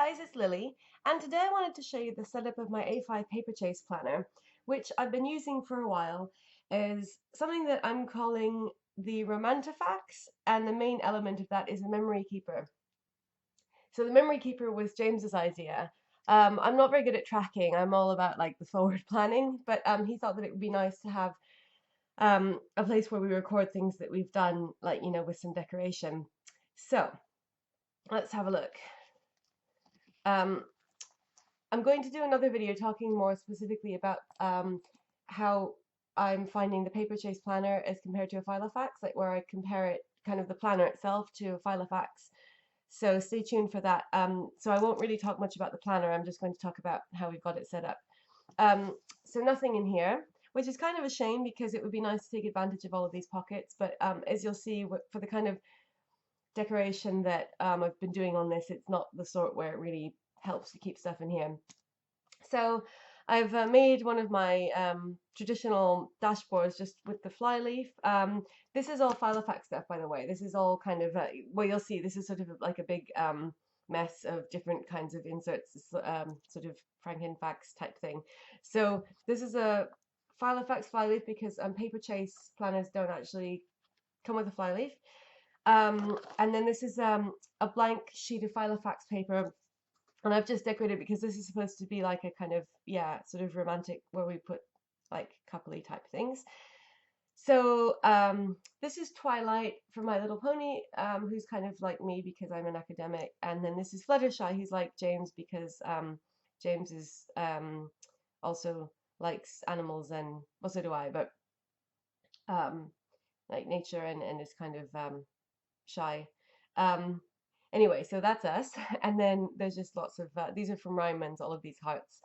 guys, it's Lily, and today I wanted to show you the setup of my A5 Paperchase planner, which I've been using for a while. Is something that I'm calling the Romantifax, and the main element of that is a memory keeper. So the memory keeper was James's idea. I'm not very good at tracking. I'm all about like the forward planning, but he thought that it would be nice to have a place where we record things that we've done, like with some decoration. So let's have a look. Um, I'm going to do another video talking more specifically about how I'm finding the Paperchase planner as compared to a Filofax, like where I compare it, kind of the planner itself, to a Filofax. So stay tuned for that. So I won't really talk much about the planner. I'm just going to talk about how we've got it set up. So nothing in here, which is kind of a shame because it would be nice to take advantage of all of these pockets. But as you'll see, for the kind of decoration that I've been doing on this, it's not the sort where it really helps to keep stuff in here. So I've made one of my traditional dashboards just with the flyleaf. This is all Filofax stuff, by the way. This is all kind of, well, you'll see, this is sort of like a big mess of different kinds of inserts, sort of Frankenfax type thing. So this is a Filofax flyleaf because Paperchase planners don't actually come with a flyleaf. And then this is a blank sheet of Filofax paper, and I've just decorated because this is supposed to be like a kind of, yeah, sort of romantic where we put like coupley type things. So this is Twilight from My Little Pony, who's kind of like me because I'm an academic. And then this is Fluttershy, who's like James because James is also likes animals, and well, so do I, but like nature, and is kind of shy. Anyway, so that's us. And then there's just lots of, these are from Ryman's, all of these hearts.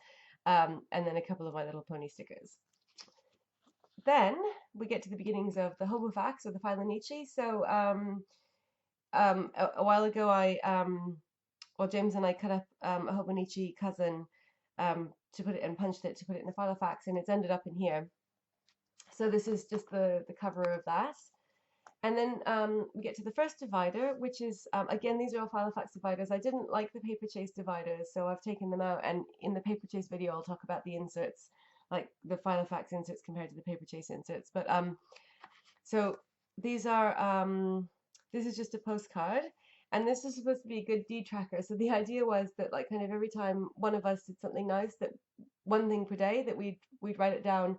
And then a couple of My Little Pony stickers. Then we get to the beginnings of the Hobofax or the Filonichi. So a while ago, well, James and I cut up a Hobonichi cousin to put it and punched it to put it in the Filofax, and it's ended up in here. So this is just the cover of that. And then we get to the first divider, which is, again, these are all Filofax dividers. I didn't like the Paperchase dividers, so I've taken them out. And in the Paperchase video, I'll talk about the inserts, like the Filofax inserts compared to the Paperchase inserts. But so these are, this is just a postcard. And this is supposed to be a good deed tracker. So the idea was that, like, kind of every time one of us did something nice, that one thing per day, that we'd write it down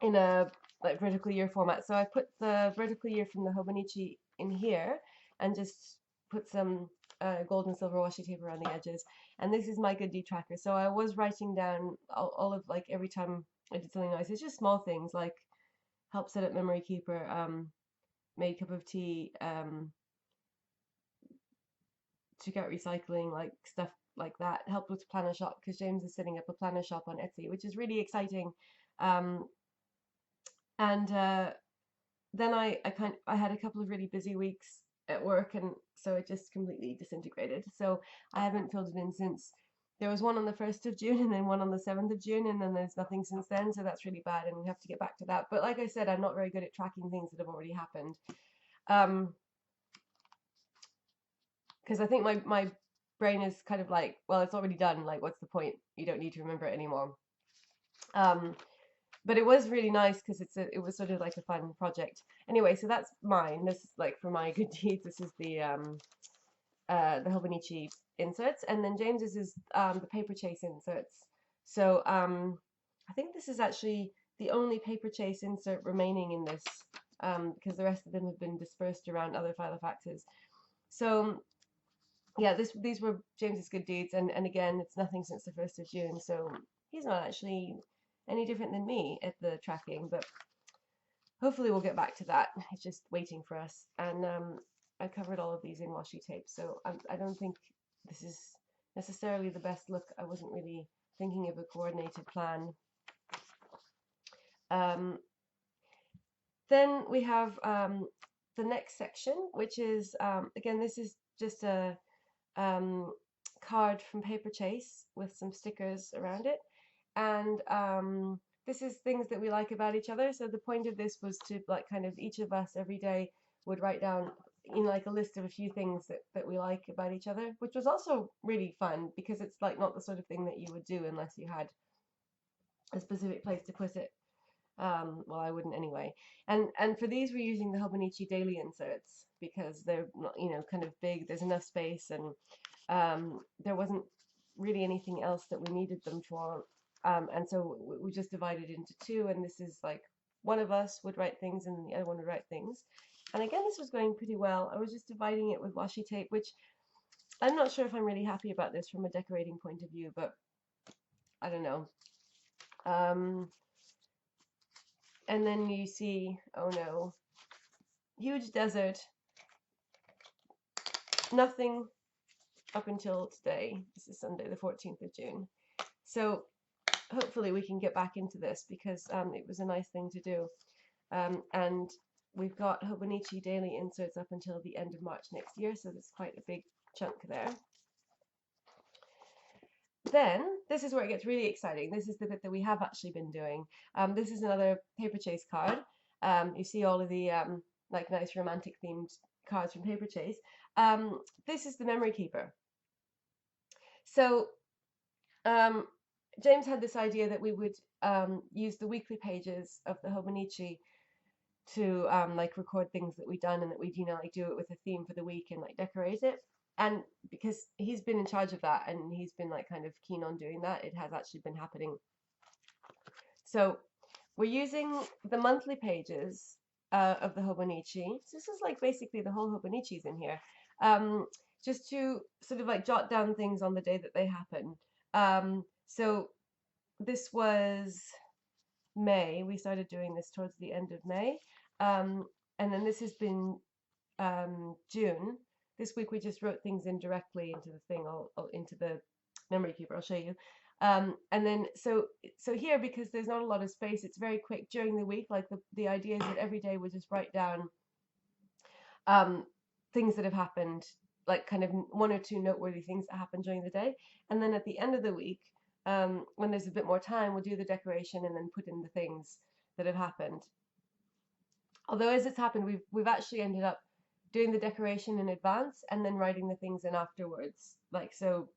in a like vertical year format. So I put the vertical year from the Hobonichi in here and just put some gold and silver washi tape around the edges. And this is my good deed tracker. So I was writing down all of, like, every time I did something nice. It's just small things like help set up memory keeper, made cup of tea, took out recycling, like stuff like that. Helped with planner shop because James is setting up a planner shop on Etsy, which is really exciting. And then I had a couple of really busy weeks at work, and so it just completely disintegrated. So I haven't filled it in since. There was one on the 1st of June and then one on the 7th of June, and then there's nothing since then. So that's really bad, and we have to get back to that. But like I said, I'm not very good at tracking things that have already happened. Because I think my brain is kind of like, well, it's already done. Like, what's the point? You don't need to remember it anymore. But it was really nice because it was sort of like a fun project. Anyway, so that's mine. This is like for my good deeds. This is the Hobonichi inserts, and then James's is the Paperchase inserts. So I think this is actually the only Paperchase insert remaining in this, because the rest of them have been dispersed around other Filofaxes. So yeah, these were James's good deeds, and again, it's nothing since the 1st of June, so he's not actually any different than me at the tracking, but hopefully we'll get back to that. It's just waiting for us. And I covered all of these in washi tape, so I don't think this is necessarily the best look. I wasn't really thinking of a coordinated plan. Then we have the next section, which is, again, this is just a card from Paperchase with some stickers around it. And this is things that we like about each other. So the point of this was to, like, kind of each of us every day would write down you know, like a list of a few things that we like about each other, which was also really fun because it's like not the sort of thing that you would do unless you had a specific place to put it. Well, I wouldn't anyway. And for these, we're using the Hobonichi daily inserts because they're not, you know, kind of big. There's enough space, and there wasn't really anything else that we needed them for. And so we just divided into two, and this is like one of us would write things and the other one would write things. And again, this was going pretty well. I was just dividing it with washi tape, which I'm not sure if I'm really happy about this from a decorating point of view, but I don't know. And then you see, oh no, huge desert, nothing up until today. This is Sunday, the 14th of June. So hopefully we can get back into this because it was a nice thing to do. And we've got Hobonichi daily inserts up until the end of March next year, so there's quite a big chunk there. Then, this is where it gets really exciting. This is the bit that we have actually been doing. This is another Paperchase card. You see all of the like nice romantic themed cards from Paperchase. This is the memory keeper. So James had this idea that we would use the weekly pages of the Hobonichi to like record things that we've done and that we'd, you know, like do it with a theme for the week and like decorate it. And because he's been in charge of that and he's been like kind of keen on doing that, it has actually been happening. So we're using the monthly pages of the Hobonichi. So this is like basically the whole Hobonichi's in here. Just to sort of like jot down things on the day that they happen. So this was May. We started doing this towards the end of May. And then this has been June. This week we just wrote things in directly into the thing, into the memory keeper. I'll show you. And then so here, because there's not a lot of space, it's very quick during the week. Like the idea is that every day we just write down things that have happened, like kind of one or two noteworthy things that happened during the day. And then at the end of the week, when there's a bit more time, we'll do the decoration and then put in the things that have happened. Although as it's happened, we've actually ended up doing the decoration in advance and then writing the things in afterwards, like so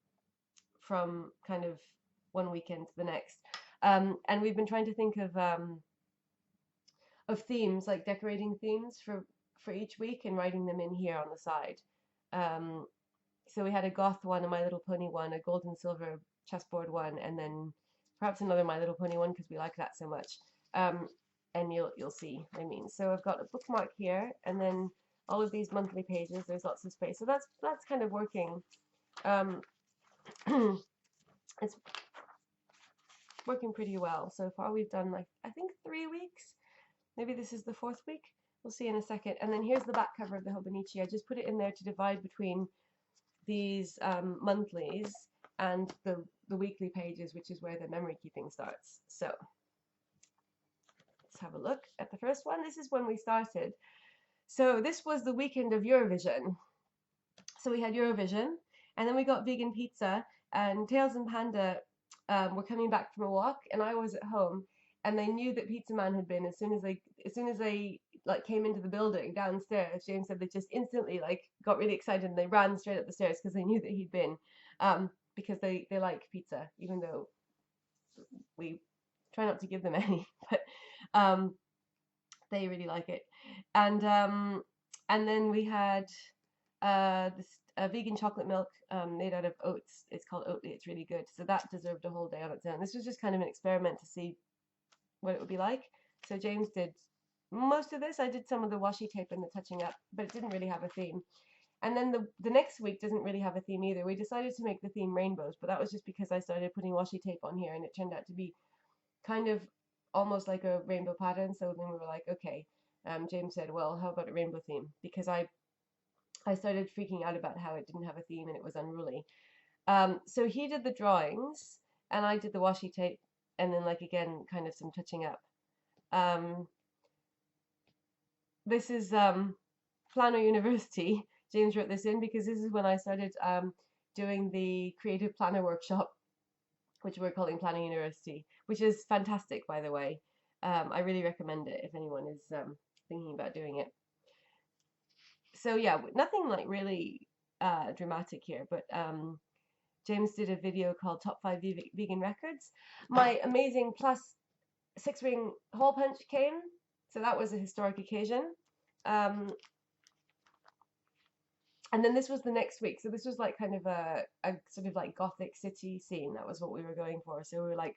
from kind of one weekend to the next. And we've been trying to think of themes, like decorating themes for each week and writing them in here on the side. So we had a goth one, a My Little Pony one, a gold and silver chessboard one, and then perhaps another My Little Pony one because we like that so much. And you'll see what I mean. So I've got a bookmark here, and then all of these monthly pages. There's lots of space, so that's kind of working. It's working pretty well so far. We've done like I think 3 weeks. Maybe this is the 4th week. We'll see in a second. And then here's the back cover of the Hobonichi. I just put it in there to divide between these monthlies and the weekly pages, which is where the memory keeping starts. So let's have a look at the first one. This is when we started. So this was the weekend of Eurovision. So we had Eurovision, and then we got vegan pizza, and Tails and Panda were coming back from a walk, and I was at home, and they knew that Pizza Man had been as soon as they like came into the building downstairs. James said they just instantly like got really excited and they ran straight up the stairs because they knew that he'd been, because they like pizza, even though we try not to give them any, but they really like it. And then we had this vegan chocolate milk made out of oats. It's called Oatly. It's really good. So that deserved a whole day on its own. This was just kind of an experiment to see what it would be like. So James did most of this. I did some of the washi tape and the touching up, but it didn't really have a theme. And then the next week doesn't really have a theme either. We decided to make the theme rainbows, but that was just because I started putting washi tape on here and it turned out to be kind of almost like a rainbow pattern. So then we were like, okay. James said, well, how about a rainbow theme? Because I started freaking out about how it didn't have a theme and it was unruly. So he did the drawings and I did the washi tape, and then like again kind of some touching up. This is Planner University. James wrote this in because this is when I started doing the creative planner workshop, which we're calling Planner University, which is fantastic, by the way. I really recommend it if anyone is thinking about doing it. so yeah, nothing like really dramatic here, but James did a video called Top 5 Vegan Records. My amazing plus 6-ring hole punch came, so that was a historic occasion. And then this was the next week, so this was like kind of a sort of like Gothic city scene. That was what we were going for. So we were like,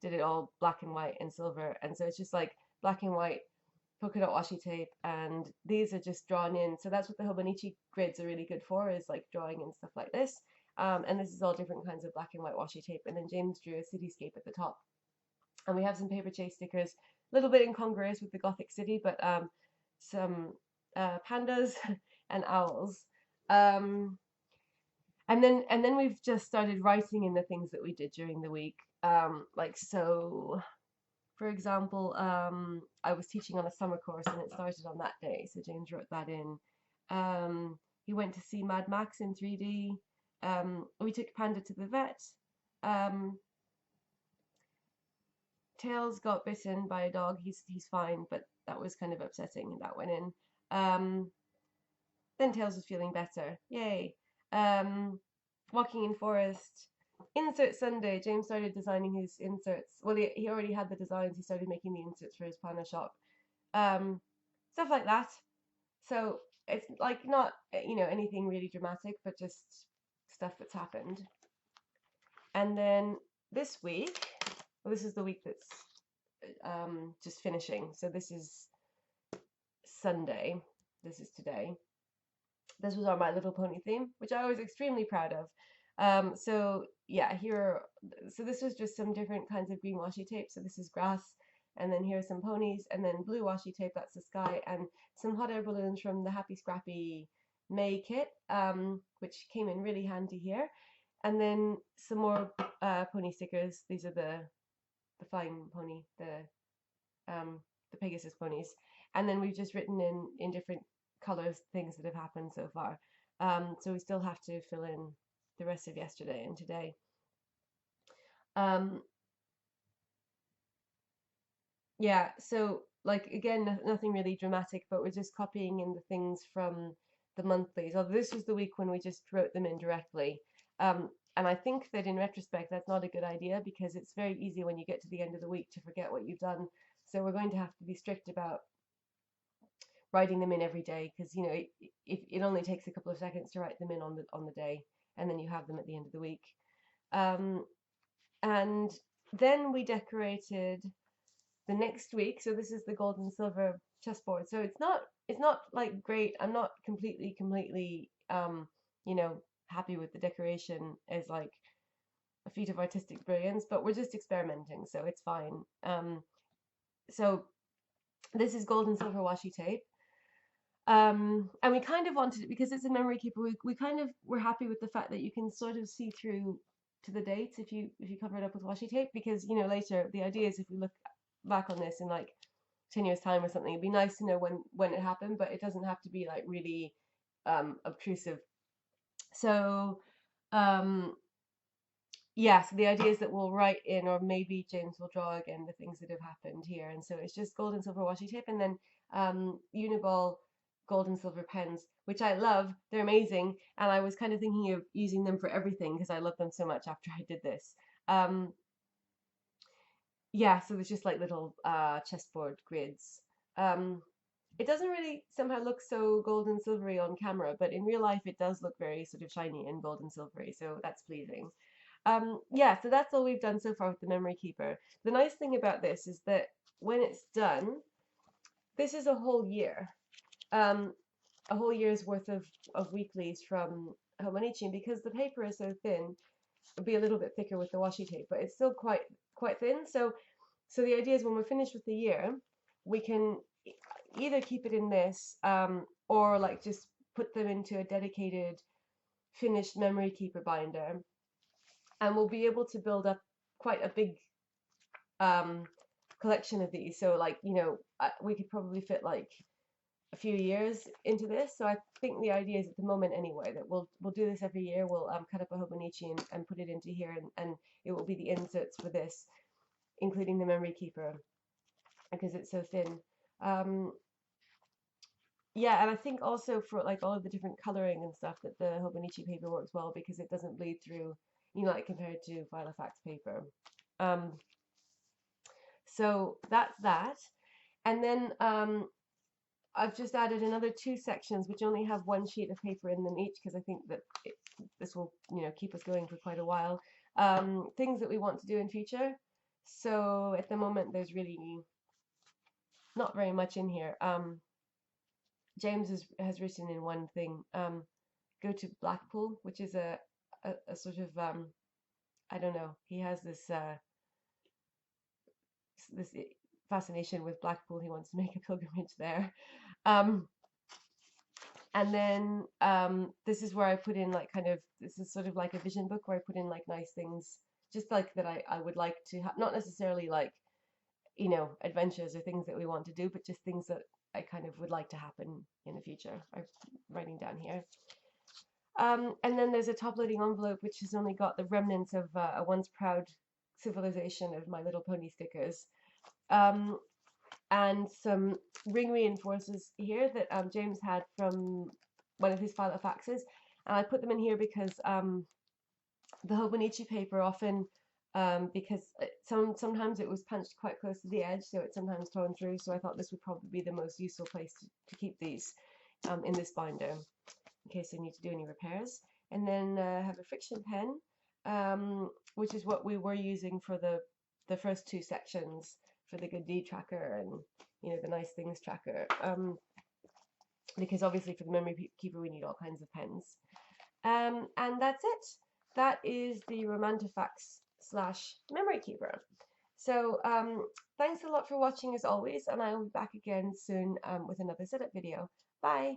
did it all black and white and silver, and so it's just like black and white polka dot washi tape, and these are just drawn in. So that's what the Hobonichi grids are really good for, is like drawing in stuff like this. And this is all different kinds of black and white washi tape. And then James drew a cityscape at the top. And we have some Paperchase stickers, a little bit incongruous with the Gothic city, but some pandas and owls. Um, and then we've just started writing in the things that we did during the week. Like so, for example, I was teaching on a summer course and it started on that day, so James wrote that in. He went to see Mad Max in 3D. We took Panda to the vet. Tails got bitten by a dog. He's fine, but that was kind of upsetting, and that went in. Then Tails was feeling better. Yay. Walking in forest. Insert Sunday. James started designing his inserts. Well, he already had the designs. He started making the inserts for his planner shop. Stuff like that. So it's like not, anything really dramatic, but just stuff that's happened. And then this week, well, this is the week that's just finishing. So this is Sunday. This is today. This was our My Little Pony theme, which I was extremely proud of. So yeah, so this was just some different kinds of green washi tape. So this is grass, and then here are some ponies, and then blue washi tape, that's the sky, and some hot air balloons from the Happy Scrappy May kit, which came in really handy here. And then some more pony stickers. These are the flying pony, the Pegasus ponies. And then we've just written in different colors things that have happened so far. So we still have to fill in the rest of yesterday and today. Yeah, so like again, nothing really dramatic, but we're just copying in the things from the monthlies. Although this was the week when we just wrote them in directly. And I think that in retrospect, that's not a good idea, because it's very easy when you get to the end of the week to forget what you've done. So we're going to have to be strict about writing them in every day, because it only takes a couple of seconds to write them in on the day, and then you have them at the end of the week. And then we decorated the next week. So this is the gold and silver chessboard. So it's not like great. I'm not completely happy with the decoration as like a feat of artistic brilliance, but we're just experimenting, so it's fine. So this is gold and silver washi tape. And we kind of wanted it because it's a memory keeper. We kind of were happy with the fact that you can sort of see through to the dates if you cover it up with washi tape, because later the idea is if we look back on this in like 10 years time or something, it'd be nice to know when it happened, but it doesn't have to be like really obtrusive. So yeah, so the idea is that we'll write in, or maybe James will draw again, the things that have happened here. And so it's just gold and silver washi tape, and then Uniball gold and silver pens, which I love. They're amazing, and I was kind of thinking of using them for everything because I love them so much after I did this. Yeah, so it's just like little chessboard grids. It doesn't really somehow look so gold and silvery on camera, but in real life it does look very sort of shiny and gold and silvery, so that's pleasing. Yeah, so that's all we've done so far with the memory keeper. The nice thing about this is that when it's done, this is a whole year. A whole year's worth of weeklies from Hobonichi, and because the paper is so thin, it'll be a little bit thicker with the washi tape, but it's still quite thin. So the idea is when we're finished with the year, we can either keep it in this, or like just put them into a dedicated finished memory keeper binder, and we'll be able to build up quite a big collection of these. So like we could probably fit like a few years into this. So I think the idea is, at the moment anyway, that we'll do this every year. We'll cut up a Hobonichi and put it into here, and it will be the inserts for this, including the memory keeper, because it's so thin. yeah, and I think also for like all of the different coloring and stuff that the Hobonichi paper works well because it doesn't bleed through, like compared to Filofax paper. Um, so that's that. And then I've just added another two sections which only have one sheet of paper in them each because I think that this will, keep us going for quite a while. Things that we want to do in future. So at the moment, there's really not very much in here. James has written in one thing, go to Blackpool, which is a sort of, I don't know, he has this fascination with Blackpool. He wants to make a pilgrimage there. Um, and then this is where I put in like this is sort of like a vision book where I put in like nice things, just like that I would like to have, not necessarily like, adventures or things that we want to do, but just things that I kind of would like to happen in the future. I'm writing down here. And then there's a top-loading envelope which has only got the remnants of a once proud civilization of My Little Pony stickers. Um, and some ring reinforcers here that James had from one of his Filofaxes. And I put them in here because the Hobonichi paper often, because sometimes it was punched quite close to the edge, so it's sometimes torn through. So I thought this would probably be the most useful place to keep these in this binder in case I need to do any repairs. And then have a friction pen, which is what we were using for the first two sections for the good deed tracker and the nice things tracker. Because obviously for the memory keeper we need all kinds of pens. And that's it. That is the Romantifax / memory keeper. So thanks a lot for watching as always, and I will be back again soon with another setup video. Bye!